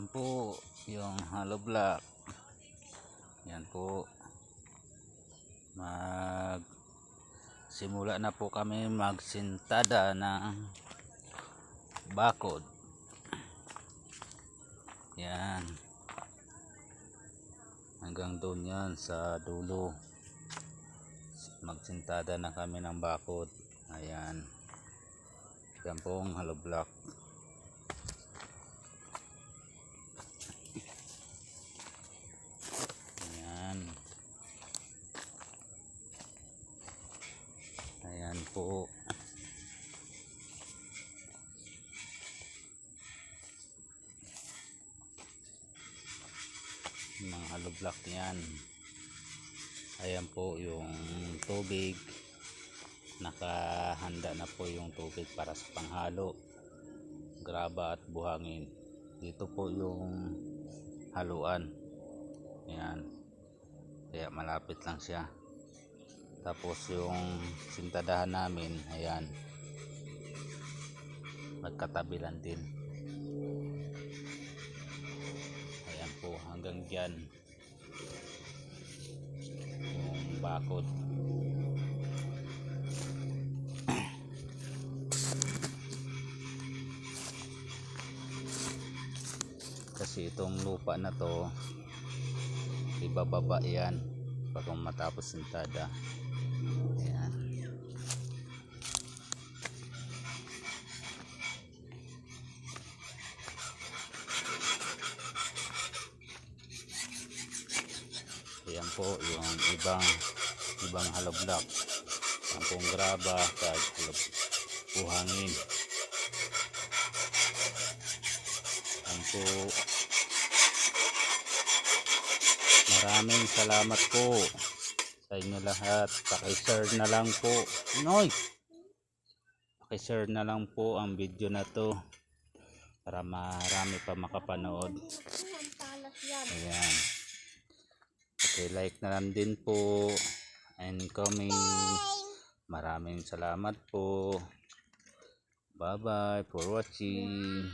Yan po yung hollow block. Yan po. Simula na po kami magsintada ng bakod. Yan. Hanggang doon yan sa dulo. Magsintada na kami ng bakod. Ayan. Yan po ang hollow block. Ayan po. Mga hollow block yan. Ayan po yung tubig. Nakahanda na po yung tubig para sa panghalo. Graba at buhangin. Dito po yung haluan. Ayan. Kaya malapit lang siya. Tapos yung sintadahan namin, ayan, magkatabi lang din. Ayan po, hanggang dyan yung bakod. Kasi itong lupa na to, ibababa yan pag matapos sintada. Ayan. Ayan po yung ibang hollow block. Ayan pong graba at buhangin. Ayan po. Maraming salamat po sa inyo lahat. Paki-share na lang po. Paki-share na lang po ang video na to para marami pa makapanood. Ayan. Paki-like na lang din po and comment. Maraming salamat po. Bye bye for watching.